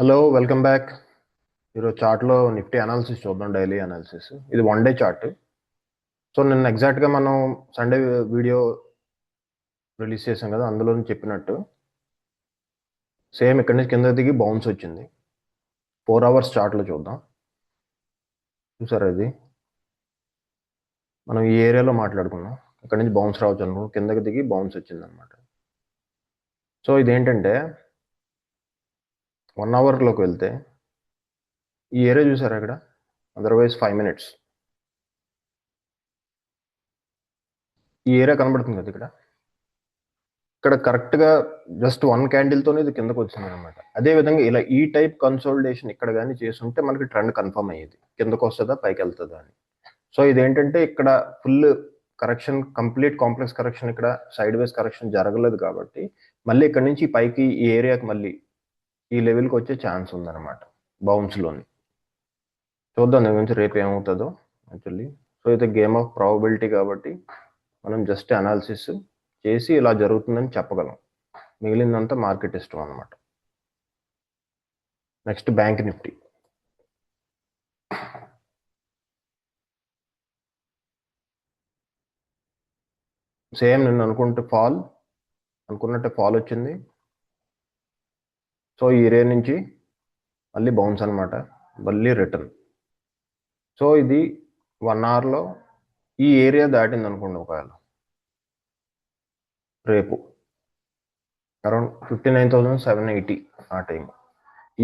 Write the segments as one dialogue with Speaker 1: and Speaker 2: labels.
Speaker 1: Hello, welcome back. ఈరోజు చార్ట్లో Nifty analysis చూద్దాం, డైలీ అనాలిసిస్. ఇది 1 డే చార్ట్. సో నిన్న ఎగ్జాక్ట్గా మనం సండే వీడియో రిలీజ్ చేసాం కదా, అందులో చెప్పినట్టు సేమ్ ఇక్కడి నుంచి కింద దిగి బౌన్స్ వచ్చింది. 4 అవర్స్ చార్ట్లో చూద్దాం. చూసారా, ఇది మనం ఈ ఏరియాలో మాట్లాడుకున్నాం. ఇక్కడ నుంచి బౌన్స్ రావచ్చు అనుకో, కిందకి దిగి బౌన్స్ వచ్చింది అనమాట. సో ఇదేంటంటే 1 అవర్లోకి వెళ్తే ఈ ఏరియా చూసారా ఇక్కడ, అదర్వైజ్ 5 minutes ఈ ఏరియా కనబడుతుంది కదా ఇక్కడ కరెక్ట్గా జస్ట్ 1 క్యాండిల్తోనే ఇది కిందకు వచ్చింది అనమాట. అదేవిధంగా ఇలా ఈ టైప్ కన్సోలిడేషన్ ఇక్కడ కానీ చేస్తుంటే మనకి ట్రెండ్ కన్ఫర్మ్ అయ్యేది, కిందకు వస్తుందా పైకి వెళ్తుందా అని. సో ఇదేంటంటే ఇక్కడ full correction, complete complex correction, ఇక్కడ సైడ్ వేస్ కరెక్షన్ జరగలేదు కాబట్టి మళ్ళీ ఇక్కడ నుంచి పైకి ఈ ఏరియాకి మళ్ళీ ఈ లెవెల్కి వచ్చే ఛాన్స్ ఉందన్నమాట బౌన్స్లోని. చూద్దాం దాని గురించి రేపు ఏమవుతుందో యాక్చువల్లీ. సో ఇది గేమ్ ఆఫ్ ప్రాబబిలిటీ కాబట్టి మనం జస్ట్ అనాలిసిస్ చేసి ఇలా జరుగుతుందని చెప్పగలం, మిగిలిందంతా మార్కెట్ ఇష్టం అనమాట. Next bank Nifty. సేమ్ నిన్న అనుకున్నట్టే ఫాల్ వచ్చింది. సో ఈ ఏరియా నుంచి మళ్ళీ బౌన్స్ అనమాట, మళ్ళీ రిటర్న్. సో ఇది 1 అవర్లో ఈ ఏరియా దాటింది అనుకోండి, ఒకవేళ రేపు అరౌండ్ 59,780 ఆ టైం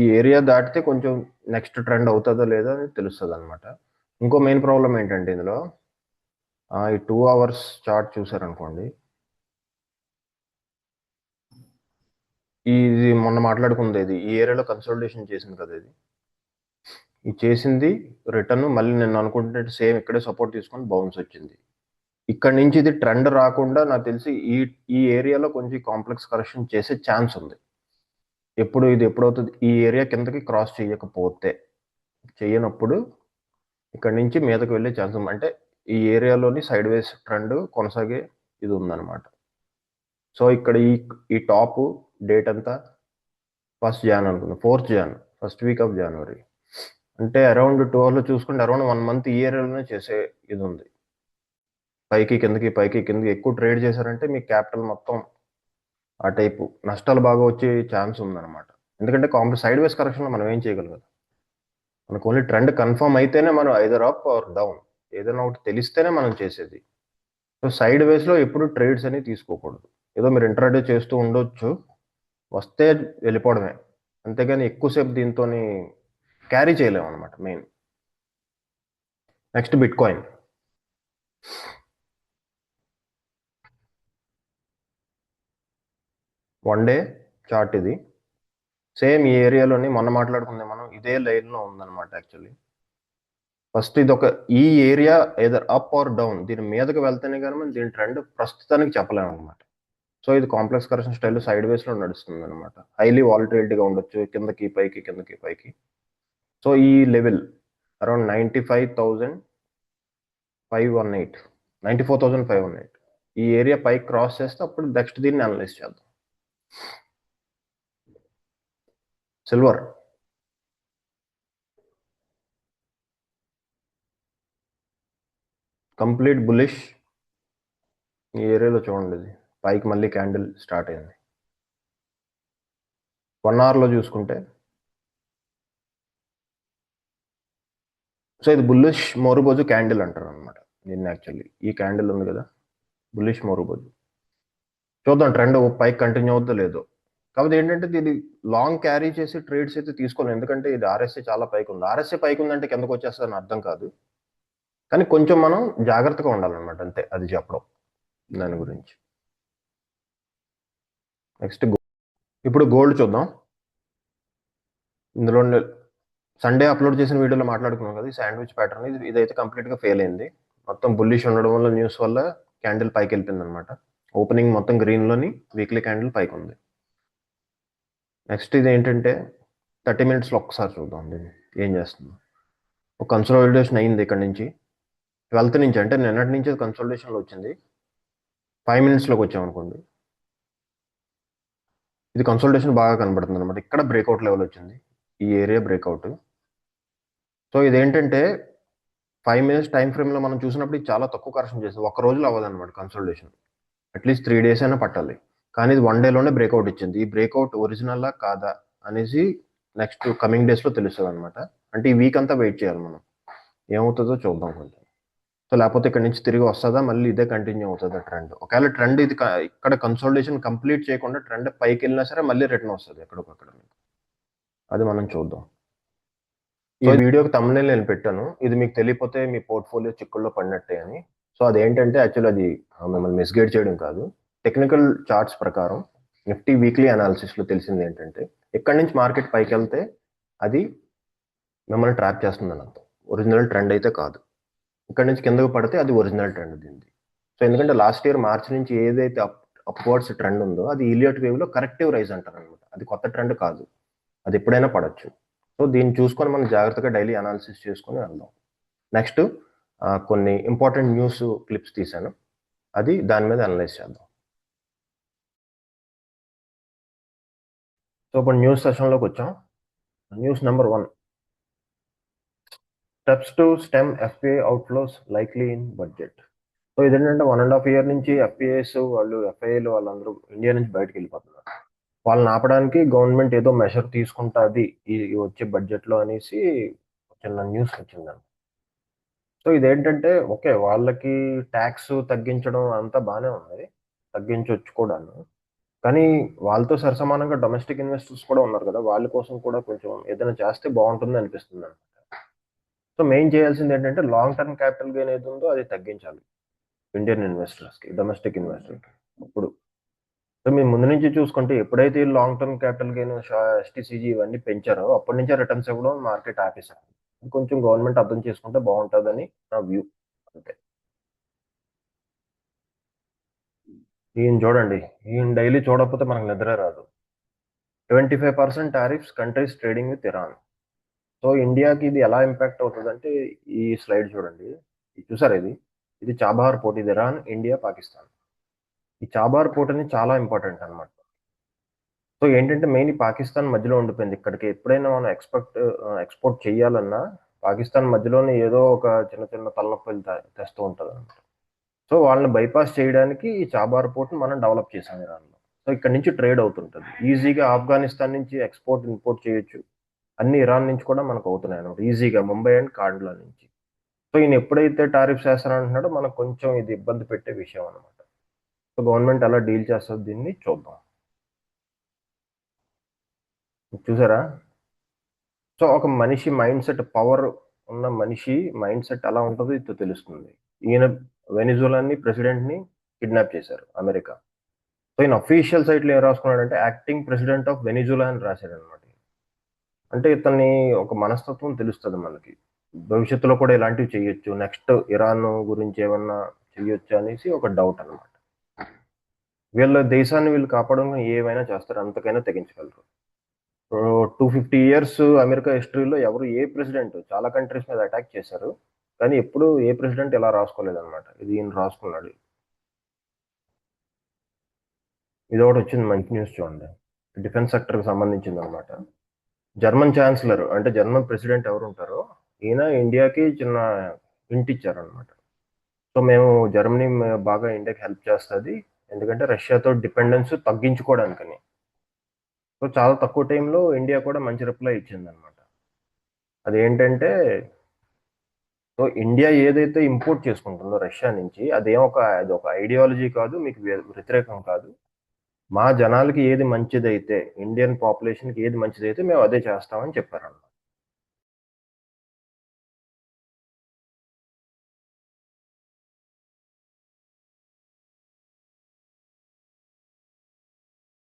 Speaker 1: ఈ ఏరియా దాటితే కొంచెం నెక్స్ట్ ట్రెండ్ అవుతుందో లేదో అని తెలుస్తుంది అనమాట. ఇంకో మెయిన్ ప్రాబ్లం ఏంటంటే ఇందులో ఈ 2 అవర్స్ చార్ట్ చూసారనుకోండి, ఇది మొన్న మాట్లాడుకుంది, ఇది ఈ ఏరియాలో కన్సల్టేషన్ చేసింది కదా, ఇది చేసింది రిటర్న్. మళ్ళీ నేను అనుకుంటే సేమ్ ఇక్కడే సపోర్ట్ తీసుకొని బౌన్స్ వచ్చింది. ఇక్కడ నుంచి ఇది ట్రెండ్ రాకుండా నాకు తెలిసి ఈ ఏరియాలో కొంచెం కాంప్లెక్స్ కరెక్షన్ చేసే ఛాన్స్ ఉంది. ఇది ఎప్పుడవుతుంది, ఈ ఏరియా కిందకి క్రాస్ చేయనప్పుడు ఇక్కడ నుంచి మీదకి వెళ్ళే ఛాన్స్ ఉంది. అంటే ఈ ఏరియాలోని సైడ్ వేస్ ట్రెండ్ కొనసాగే ఇది ఉందన్నమాట. సో ఇక్కడ ఈ టాప్ డేట్ అంతా 1st Jan అనుకుందాం, 4th Jan, first week of January. అంటే అరౌండ్ 12 చూసుకుంటే అరౌండ్ 1 month ఈ ఏరియాలోనే చేసే ఇది ఉంది. పైకి కిందకి ఎక్కువ ట్రేడ్ చేశారంటే మీ క్యాపిటల్ మొత్తం ఆ టైపు నష్టాలు బాగా వచ్చే ఛాన్స్ ఉందన్నమాట. ఎందుకంటే సైడ్ వేస్ కరెక్షన్లో మనం ఏం చేయగలం, మనకు ఓన్లీ ట్రెండ్ కన్ఫర్మ్ అయితేనే మనం ఐదర్ అప్ ఆర్ డౌన్ ఏదైనా ఒకటి తెలిస్తేనే మనం చేసేది. సో సైడ్ వేస్లో ఎప్పుడు ట్రేడ్స్ అనేవి తీసుకోకూడదు. ఏదో మీరు ఇంట్రాడే చేస్తూ ఉండొచ్చు, వస్తే వెళ్ళిపోవడమే, అంతేగాని ఎక్కువసేపు దీంతో క్యారీ చేయలేము అనమాట main. Next bit coin. 1 day chart ఇది. సేమ్ ఈ ఏరియాలోని మొన్న మాట్లాడుకుందే మనం, ఇదే లైన్లో ఉందన్నమాట యాక్చువల్లీ. ఫస్ట్ ఇది ఈ area either up or down, దీని మీదకి వెళ్తేనే కానీ మనం దీని ట్రెండ్ ప్రస్తుతానికి చెప్పలేము అనమాట. సో ఇది కాంప్లెక్స్ కరెక్షన్ స్టైల్లో సైడ్ వేస్లో నడుస్తుంది అనమాట. హైలీ వాలటిలిటీగా ఉండొచ్చు, కిందకి పైకి. సో ఈ లెవెల్ అరౌండ్ 94,518 ఈ ఏరియా పైకి క్రాస్ చేస్తే అప్పుడు నెక్స్ట్ దీన్ని అనలైజ్ చేద్దాం. Silver complete bullish. ఈ ఏరియాలో చూడండి, ఇది పైకి మళ్ళీ క్యాండిల్ స్టార్ట్ అయింది. 1 అవర్లో చూసుకుంటే సో ఇది బుల్లిష్ మోరుబోజు క్యాండిల్ అంటారు అనమాట దీన్ని. యాక్చువల్లీ ఈ క్యాండిల్ ఉంది కదా, బుల్లిష్ మోరుబోజు. చూద్దాం ట్రెండ్ పైకి కంటిన్యూ అవుతుందో లేదో. కాకపోతే ఏంటంటే దీన్ని లాంగ్ క్యారీ చేసి ట్రేడ్స్ అయితే తీసుకోలేదు, ఎందుకంటే ఇది ఆర్ఎస్ఏ చాలా పైకి ఉంది. ఆర్ఎస్ఏ పైకి ఉందంటే కిందకు వచ్చేస్తుందని అర్థం కాదు, కానీ కొంచెం మనం జాగ్రత్తగా ఉండాలన్నమాట, అంతే అది చెప్పడం దాని గురించి. నెక్స్ట్ ఇప్పుడు గోల్డ్ చూద్దాం. ఇందులో సండే అప్లోడ్ చేసిన వీడియోలో మాట్లాడుకున్నాం కదా, ఈ శాండ్విచ్ ప్యాటర్న్, ఇదైతే కంప్లీట్గా ఫెయిల్ అయింది. మొత్తం బుల్లిష్ ఉండడం వల్ల, న్యూస్ వల్ల క్యాండిల్ పైకి వెళ్ళిపోయింది అనమాట. ఓపెనింగ్ మొత్తం గ్రీన్లోని, వీక్లీ క్యాండిల్ పైకి ఉంది. నెక్స్ట్ ఇది ఏంటంటే 30 minutesలో ఒక్కసారి చూద్దాం దీన్ని ఏం చేస్తుంది. ఒక కన్సోలిడేషన్ అయింది ఇక్కడ నుంచి 12th నుంచి, అంటే నిన్నటి నుంచి కన్సోలిడేషన్లో వచ్చింది. 5 minutesలోకి వచ్చామనుకోండి, ఇది కన్సోలిడేషన్ బాగా కనబడుతుంది అనమాట. ఇక్కడ బ్రేక్అవుట్ లెవెల్ వచ్చింది, ఈ ఏరియా బ్రేక్అవుట్. సో ఇదేంటంటే 5 minutes టైం ఫ్రేమ్లో మనం చూసినప్పుడు ఇది చాలా తక్కువ కరెక్షన్ చేస్తుంది. ఒక్క రోజులో అవ్వదన్నమాట కన్సోలిడేషన్. అట్లీస్ట్ 3 days అయినా పట్టాలి. కానీ ఇది 1 dayలోనే బ్రేక్అవుట్ ఇచ్చింది. ఈ బ్రేక్అవుట్ ఒరిజినల్లా కాదా అనేసి నెక్స్ట్ కమింగ్ డేస్లో తెలుస్తుంది అనమాట. అంటే ఈ వీక్ అంతా వెయిట్ చేయాలి మనం, ఏమవుతుందో చూద్దాం కొంచెం. సో లేకపోతే ఇక్కడ నుంచి తిరిగి వస్తుందా, మళ్ళీ ఇదే కంటిన్యూ అవుతుందా ట్రెండ్. ఒకవేళ ట్రెండ్ ఇది ఇక్కడ కన్సోలిడేషన్ కంప్లీట్ చేయకుండా ట్రెండ్ పైకి వెళ్ళినా సరే మళ్ళీ రిటర్న్ వస్తుంది ఎక్కడికక్కడ. అది మనం చూద్దాం. ఈ వీడియోకి తమ్మునేల్ నేను పెట్టాను. ఇది మీకు తెలియపోతే మీ పోర్ట్ఫోలియో చిక్కుల్లో పడినట్టే అని. సో అదేంటంటే యాక్చువల్ అది మిమ్మల్ని మిస్గైడ్ చేయడం కాదు. టెక్నికల్ చార్ట్స్ ప్రకారం నిఫ్టీ వీక్లీ అనాలిసిస్లో తెలిసింది ఏంటంటే ఎక్కడి నుంచి మార్కెట్ పైకి వెళ్తే అది మిమ్మల్ని ట్రాప్ చేస్తుందని అర్థం. ఒరిజినల్ ట్రెండ్ అయితే కాదు. ఇక్కడ నుంచి కిందకు పడితే అది ఒరిజినల్ ట్రెండ్ దీనిది. సో ఎందుకంటే లాస్ట్ ఇయర్ మార్చ్ నుంచి ఏదైతే అప్వర్డ్స్ ట్రెండ్ ఉందో అది ఇలియట్ వేవ్లో కరెక్టివ్ రైజ్ అంటారు అనమాట. అది కొత్త ట్రెండ్ కాదు, అది ఎప్పుడైనా పడవచ్చు. సో దీన్ని చూసుకొని మనం జాగ్రత్తగా డైలీ అనాలిసిస్ చేసుకొని వెళ్దాం. నెక్స్ట్ కొన్ని ఇంపార్టెంట్ న్యూస్ క్లిప్స్ తీశాను, అది దాని మీద అనలైజ్ చేద్దాం. సో ఇప్పుడు న్యూస్ సెషన్లోకి వచ్చాం. News number 1, steps to stem FPI outflows likely in budget. So ఇదేంటంటే 1.5 year నుంచి ఎఫ్పిఐస్ వాళ్ళు ఎఫ్ఐఏలు వాళ్ళందరూ ఇండియా నుంచి బయటకు వెళ్ళిపోతున్నారు. వాళ్ళని ఆపడానికి గవర్నమెంట్ ఏదో మెషర్ తీసుకుంటుంది ఈ వచ్చే బడ్జెట్లో అనేసి చిన్న న్యూస్ వచ్చిందండి. సో ఇదేంటంటే ఓకే, వాళ్ళకి ట్యాక్స్ తగ్గించడం అంతా బాగానే ఉంది, తగ్గించవచ్చు కూడాను. కానీ వాళ్ళతో సరసమానంగా డొమెస్టిక్ ఇన్వెస్టర్స్ కూడా ఉన్నారు కదా, వాళ్ళ కోసం కూడా కొంచెం ఏదైనా చేస్తే బాగుంటుంది అనిపిస్తుంది అనమాట. సో మెయిన్ చేయాల్సింది ఏంటంటే లాంగ్ టర్మ్ క్యాపిటల్ గెయిన్ ఏది ఉందో అది తగ్గించాలి ఇండియన్ ఇన్వెస్టర్స్కి, డొమెస్టిక్ ఇన్వెస్టర్కి. ఇప్పుడు సో మేము ముందు నుంచి చూసుకుంటే ఎప్పుడైతే లాంగ్ టర్మ్ క్యాపిటల్ గెయిన్ ఎస్టీసీజీ ఇవన్నీ పెంచారో అప్పటి నుంచే రిటర్న్స్ ఇవ్వడం మార్కెట్ ఆపేశారు. కొంచెం గవర్నమెంట్ అర్థం చేసుకుంటే బాగుంటుందని నా వ్యూ అంతే. ఈయన చూడండి, ఈయన డైలీ చూడకపోతే మనకు నిద్ర రాదు. 25% tariffs countries trading with Iran. So ఇండియాకి ఇది ఎలా ఇంపాక్ట్ అవుతుంది అంటే ఈ స్లైడ్ చూడండి, చూసారు ఇది, ఇది చాబహార్ పోర్ట్, ఇది ఇరాన్, ఇండియా, పాకిస్తాన్. ఈ చాబహార్ పోర్ట్ అనేది చాలా ఇంపార్టెంట్ అనమాట. సో ఏంటంటే మెయిన్ పాకిస్తాన్ మధ్యలో ఉండిపోయింది. ఇక్కడికి ఎప్పుడైనా మనం ఎక్స్పోర్ట్ చేయాలన్నా పాకిస్తాన్ మధ్యలోనే ఏదో ఒక చిన్న చిన్న తలనొప్పులు తెస్తూ ఉంటుంది అనమాట. సో వాళ్ళని బైపాస్ చేయడానికి ఈ చాబార్ పోర్ట్ని మనం డెవలప్ చేసాం ఇరాన్లో. సో ఇక్కడ నుంచి ట్రేడ్ అవుతుంటుంది ఈజీగా. ఆఫ్ఘనిస్తాన్ నుంచి ఎక్స్పోర్ట్ ఇంపోర్ట్ చేయొచ్చు, అన్ని ఇరాన్ నుంచి కూడా మనకు అవుతున్నాయి అనమాట ఈజీగా, ముంబై అండ్ కాండ్లా నుంచి. సో ఈయన ఎప్పుడైతే టారిఫ్స్ వేస్తానంటున్నాడో మనకు కొంచెం ఇది ఇబ్బంది పెట్టే విషయం అనమాట. సో గవర్నమెంట్ ఎలా డీల్ చేస్తుంది దీన్ని చూద్దాం. చూసారా, సో ఒక మనిషి మైండ్ సెట్, పవర్ ఉన్న మనిషి మైండ్ సెట్ ఎలా ఉంటుందో ఇది తెలుస్తుంది. ఈయన వెనిజులాని ప్రెసిడెంట్ని కిడ్నాప్ చేశారు అమెరికా. సో ఈయన అఫీషియల్ సైట్లో ఏం రాసుకున్నాడంటే యాక్టింగ్ ప్రెసిడెంట్ ఆఫ్ వెనిజులా అని రాశాడు అనమాట. అంటే ఇతన్ని ఒక మనస్తత్వం తెలుస్తుంది మనకి, భవిష్యత్తులో కూడా ఇలాంటివి చేయొచ్చు, నెక్స్ట్ ఇరాన్ గురించి ఏమన్నా చేయొచ్చు అనేసి ఒక డౌట్ అనమాట. వీళ్ళ దేశాన్ని వీళ్ళు కాపాడడం ఏమైనా చేస్తారు, అంతకైనా తెగించగలరు. 250 years అమెరికా హిస్టరీలో ఎవరు ఏ ప్రెసిడెంట్, చాలా కంట్రీస్ మీద అటాక్ చేశారు కానీ ఎప్పుడు ఏ ప్రెసిడెంట్ ఇలా రాసుకోలేదు అనమాట. ఇది ఈయన రాసుకున్నాడు. ఇది ఒకటి వచ్చింది మంచి న్యూస్ చూడండి, డిఫెన్స్ సెక్టర్కి సంబంధించింది అనమాట. జర్మన్ ఛాన్సలర్ అంటే జర్మన్ ప్రెసిడెంట్ ఎవరు ఉంటారో ఈయన ఇండియాకి చిన్న హింట్ ఇచ్చారనమాట. సో మేము జర్మనీ బాగా ఇండియాకి హెల్ప్ చేస్తుంది, ఎందుకంటే రష్యాతో డిపెండెన్స్ తగ్గించుకోవడానికని. సో చాలా తక్కువ టైంలో ఇండియా కూడా మంచి రిప్లై ఇచ్చింది అనమాట. అదేంటంటే సో ఇండియా ఏదైతే ఇంపోర్ట్ చేసుకుంటుందో రష్యా నుంచి, అది ఒక ఐడియాలజీ కాదు, మీకు వ్యతిరేకం కాదు. మా జనాలకి ఏది మంచిదైతే, ఇండియన్ పాపులేషన్కి ఏది మంచిదైతే మేము అదే చేస్తామని చెప్పారన్నమాట.